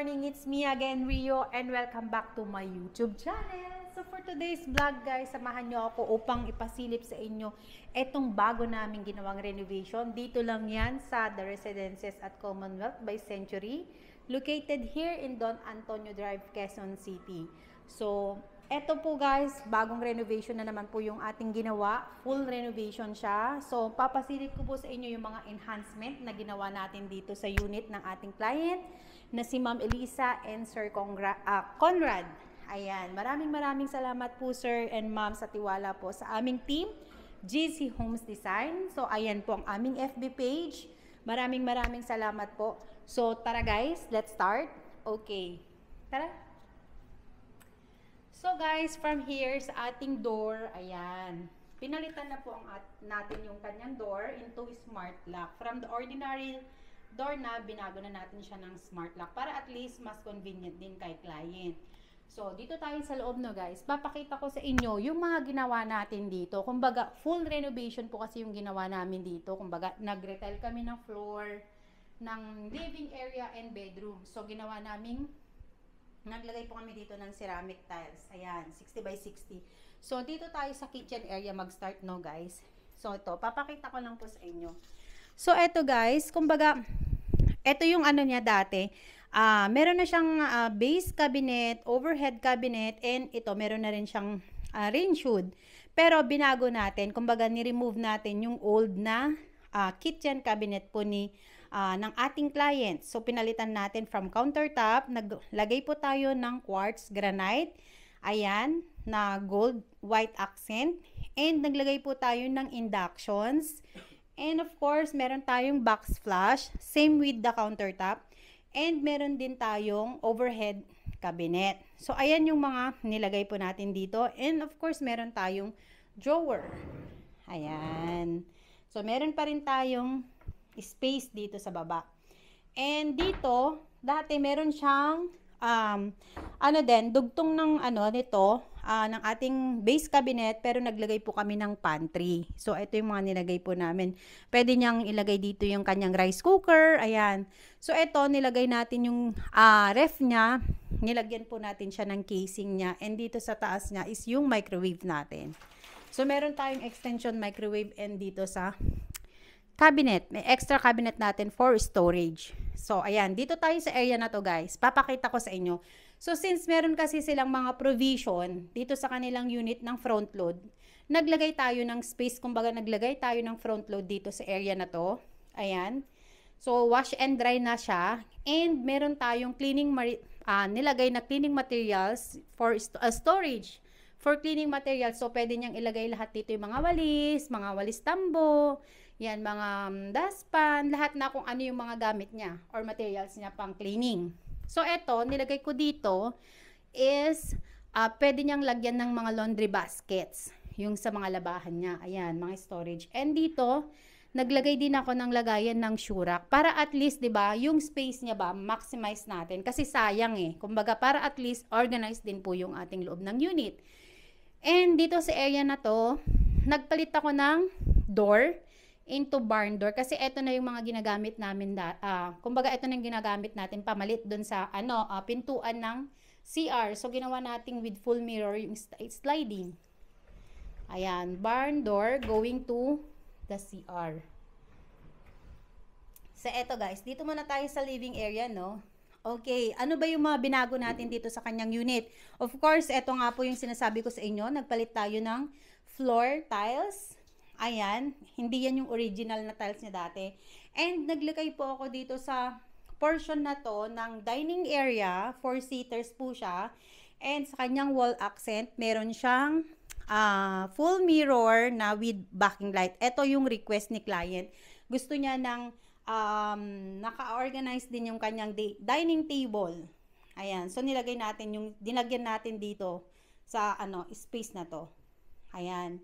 morning, it's me again, Rio, and welcome back to my YouTube channel. So for today's vlog guys, samahan nyo ako upang ipasilip sa inyo etong bago namin ginawang renovation. Dito lang yan sa The Residences at Commonwealth by Century, located here in Don Antonio Drive, Quezon City. So eto po guys, bagong renovation na naman po yung ating ginawa. Full renovation siya. So, papasilip ko po sa inyo yung mga enhancement na ginawa natin dito sa unit ng ating client na si Ma'am Elisa and Sir Conrad. Ayan, maraming salamat po Sir and Ma'am sa tiwala po sa aming team, GC Homes Design. So, ayan po ang aming FB page. Maraming salamat po. So, tara guys, let's start. Okay, tara. So guys, from here sa ating door, ayan, pinalitan na po natin yung kanyang door into smart lock. From the ordinary door na, binago na natin siya ng smart lock para at least mas convenient din kay client. So, dito tayo sa loob no guys, papakita ko sa inyo yung mga ginawa natin dito. Kumbaga, full renovation po kasi yung ginawa namin dito. Kumbaga, nag-retile kami ng floor, ng living area and bedroom. So, ginawa namin, naglagay po kami dito ng ceramic tiles. Ayan, 60 by 60. So, dito tayo sa kitchen area mag-start no guys. So, ito, papakita ko lang po sa inyo. So, ito guys, kumbaga, ito yung ano niya dati. Meron na siyang base cabinet, overhead cabinet, and ito, meron na rin siyang range hood. Pero, binago natin, kumbaga, ni-remove natin yung old na kitchen cabinet po ng ating client. So, pinalitan natin from countertop. Naglagay po tayo ng quartz granite. Ayan, na gold white accent. And naglagay po tayo ng inductions. And of course, meron tayong box flush. Same with the countertop. And meron din tayong overhead cabinet. So, ayan yung mga nilagay po natin dito. And of course, meron tayong drawer. Ayan. So, meron pa rin tayong space dito sa baba. And dito, dati meron siyang dugtong ng nito, ng ating base cabinet, pero naglagay po kami ng pantry. So, ito yung mga nilagay po namin. Pwede niyang ilagay dito yung kanyang rice cooker. Ayan. So, ito, nilagay natin yung ref niya. Nilagyan po natin siya ng casing niya. And dito sa taas niya is yung microwave natin. So, meron tayong extension microwave and dito sa cabinet. May extra cabinet natin for storage. So, ayan. Dito tayo sa area na to guys. Papakita ko sa inyo. So, since meron kasi silang mga provision dito sa kanilang unit ng front load, naglagay tayo ng space. Kumbaga, naglagay tayo ng front load dito sa area na to. Ayan. So, wash and dry na siya. And meron tayong nilagay na cleaning materials for storage. For cleaning materials, so pwede niyang ilagay lahat dito yung mga walis tambo, yan, mga dustpan, lahat na kung ano yung mga gamit niya or materials niya pang cleaning. So, eto, nilagay ko dito is, pwede niyang lagyan ng mga laundry baskets, yung sa mga labahan niya. Ayan, mga storage. And dito, naglagay din ako ng lagayan ng shoe rack para at least, 'di ba, yung space niya ba maximize natin kasi sayang eh. Kumbaga para at least organized din po yung ating loob ng unit. And dito sa area na to, nagpalit ako ng door into barn door kasi ito na yung mga ginagamit namin kumbaga ito na yung ginagamit natin pamalit dun sa pintuan ng CR. So ginawa natin with full mirror yung sliding. Ayan, barn door going to the CR. So eto guys, dito muna tayo sa living area, no? Okay, ano ba yung mga binago natin dito sa kanyang unit? Of course, eto nga po yung sinasabi ko sa inyo, nagpalit tayo ng floor tiles. Ayan, hindi yan yung original na tiles niya dati. And naglagay po ako dito sa portion na to ng dining area, 4-seaters po siya. And sa kanyang wall accent, meron siyang full mirror na with backing light. Ito yung request ni client. Gusto niya ng naka-organize din yung kanyang dining table. Ayan, so nilagay natin dinagyan natin dito sa space na to. Ayan.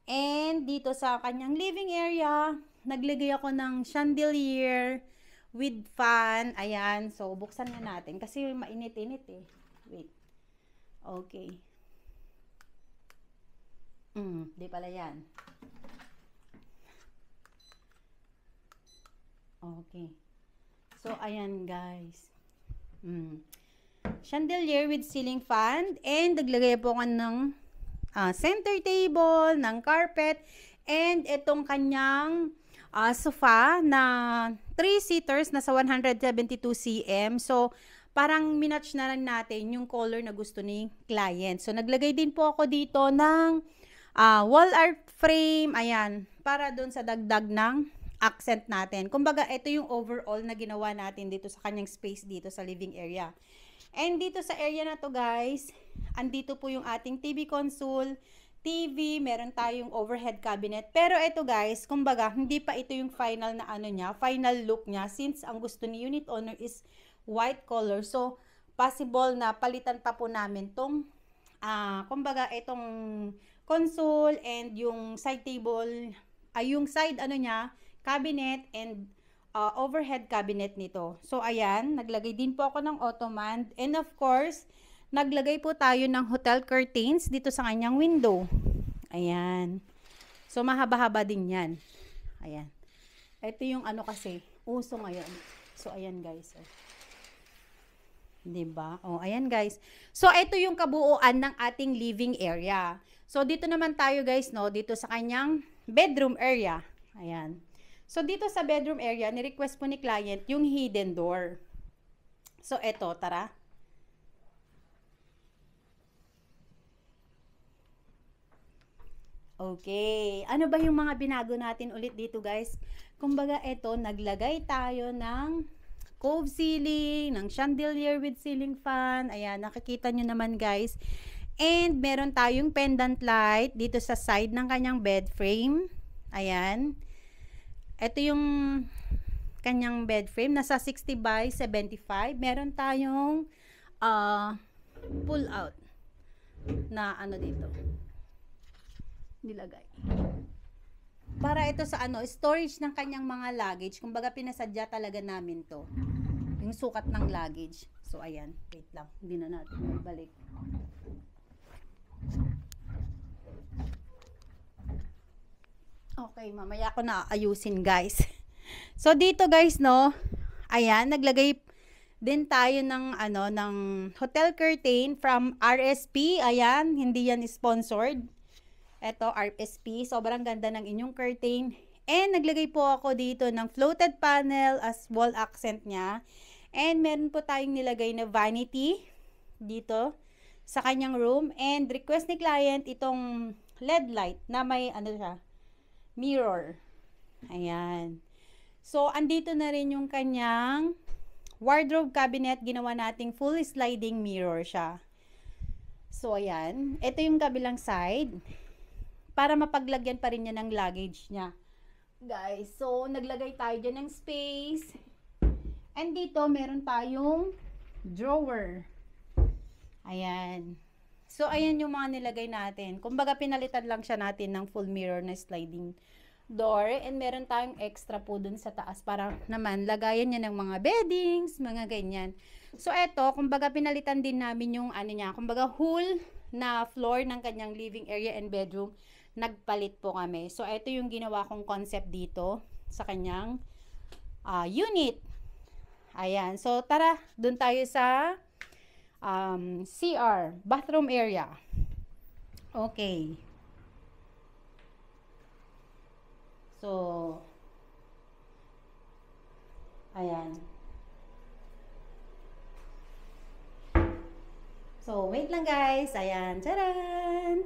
And dito sa kanyang living area, naglagay ako ng chandelier with fan. Ayan. So, buksan na natin. Kasi mainit-init eh. Wait. Okay. Di pala yan. Okay. So, ayan guys. Chandelier with ceiling fan. And naglagay po ako ng center table, ng carpet, and itong kanyang sofa na 3-seaters na sa 172 cm. So, parang minatch na lang natin yung color na gusto ni client. So, naglagay din po ako dito ng wall art frame, ayan, para doon sa dagdag ng accent natin. Kumbaga, ito yung overall na ginawa natin dito sa kanyang space dito sa living area. And dito sa area na to guys, andito po yung ating TV console, TV, meron tayong overhead cabinet. Pero ito guys, kumbaga, hindi pa ito yung final na ano niya, final look niya, since ang gusto ni unit owner is white color. So, possible na palitan pa po namin tong, kumbaga, itong console and yung side table, yung side ano niya, cabinet and overhead cabinet nito. So, ayan, naglagay din po ako ng ottoman. And of course, naglagay po tayo ng hotel curtains dito sa kanyang window. Ayan. So, mahaba-haba din yan. Ayan. Ito yung ano kasi, uso ngayon. So, ayan guys. Oh. Diba? Oh, ayan guys. So, ito yung kabuuan ng ating living area. So, dito naman tayo guys, no? Dito sa kanyang bedroom area. Ayan. So, dito sa bedroom area, ni-request po ni client yung hidden door. So, eto, tara. Okay. Ano ba yung mga binago natin ulit dito, guys? Kumbaga, eto, naglagay tayo ng cove ceiling, ng chandelier with ceiling fan. Ayan, nakikita nyo naman, guys. And, meron tayong pendant light dito sa side ng kanyang bed frame. Ayan. Ito yung kanyang bed frame. Nasa 60 by 75. Meron tayong pull out na ano dito. Nilagay. Para ito sa ano, storage ng kanyang mga luggage. Kumbaga pinasadya talaga namin to. Yung sukat ng luggage. So, ayan. Wait lang. Hindi na natin magbalik. Okay, mamaya ko na ayusin guys. So dito guys, no, ayan, naglagay din tayo ng ano, ng hotel curtain from RSP. Ayan, hindi yan sponsored. Ito, RSP. Sobrang ganda ng inyong curtain. And naglagay po ako dito ng floated panel as wall accent niya. And meron po tayong nilagay na vanity dito sa kanyang room. And request ni client itong LED light na may ano siya, mirror. Ayan. So, andito na rin yung kanyang wardrobe cabinet. Ginawa nating full sliding mirror siya. So, ayan. Ito yung kabilang side. Para mapaglagyan pa rin niya ng luggage niya. Guys, so, naglagay tayo dyan ng space. And dito, meron tayong drawer. Ayan. So, ayan yung mga nilagay natin. Kumbaga, pinalitan lang siya natin ng full mirror na sliding door. And meron tayong extra po dun sa taas para naman lagayan niya ng mga beddings, mga ganyan. So, eto, kumbaga, pinalitan din namin yung ano niya. Kumbaga, whole na floor ng kanyang living area and bedroom. Nagpalit po kami. So, eto yung ginawa kong concept dito sa kanyang unit. Ayan. So, tara, dun tayo sa CR, bathroom area. Okay. So, ayan. So, wait lang guys. Ayan. Charan!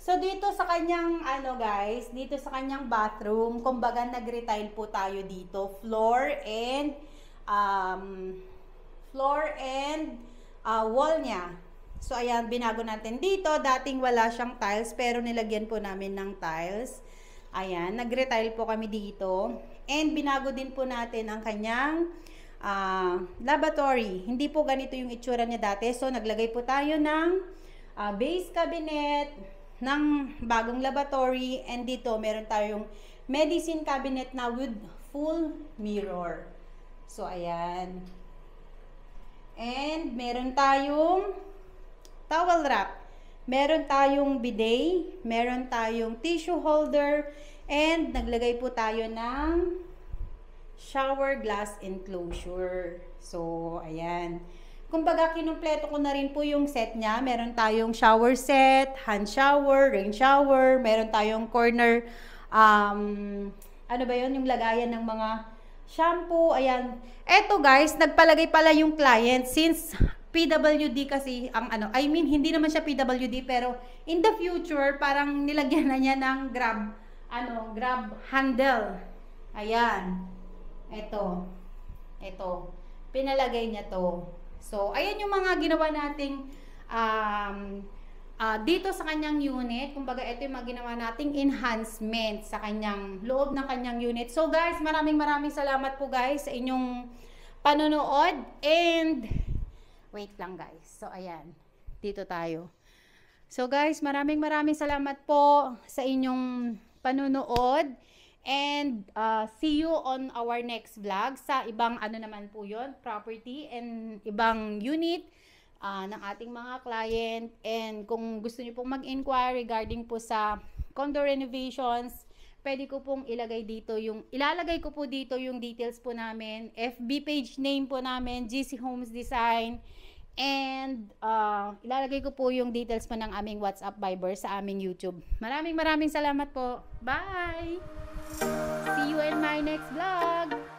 So, dito sa kanyang, ano guys, dito sa kanyang bathroom, kumbaga nag-retile po tayo dito. Floor and wall niya. So, ayan, binago natin dito. Dating wala siyang tiles, pero nilagyan po namin ng tiles. Ayan, nag-retile po kami dito. And binago din po natin ang kanyang lavatory. Hindi po ganito yung itsura niya dati. So, naglagay po tayo ng base cabinet ng bagong lavatory. And dito, meron tayong medicine cabinet na with full mirror. So, ayan. And meron tayong towel wrap. Meron tayong bidet. Meron tayong tissue holder. And naglagay po tayo ng shower glass enclosure. So, ayan. kumbaga kinumpleto ko na rin po yung set niya. Meron tayong shower set, hand shower, rain shower, meron tayong corner, ano ba yun, yung lagayan ng mga shampoo, ayan. Eto guys, nagpalagay pala yung client since PWD kasi ang ano, I mean hindi naman siya PWD pero in the future parang nilagyan na niya ng grab handle. Ayan. Ito. Pinalagay niya to. So, ayan yung mga ginawa nating dito sa kanyang unit. Kumbaga, ito yung mga ginawa nating enhancement sa kanyang loob ng kanyang unit. So, guys, maraming salamat po guys sa inyong panonood. And, wait lang guys. So, ayan. Dito tayo. So, guys, maraming salamat po sa inyong panonood. And see you on our next vlog sa ibang ano naman po yun, property and ibang unit ng ating mga client. And kung gusto niyo pong mag-inquire regarding po sa condo renovations, pwede ko pong ilalagay ko po dito yung details po namin, FB page name po namin, GC Homes Design, and ilalagay ko po yung details po ng aming WhatsApp Viber sa aming YouTube. Maraming salamat po. Bye! See you in my next vlog.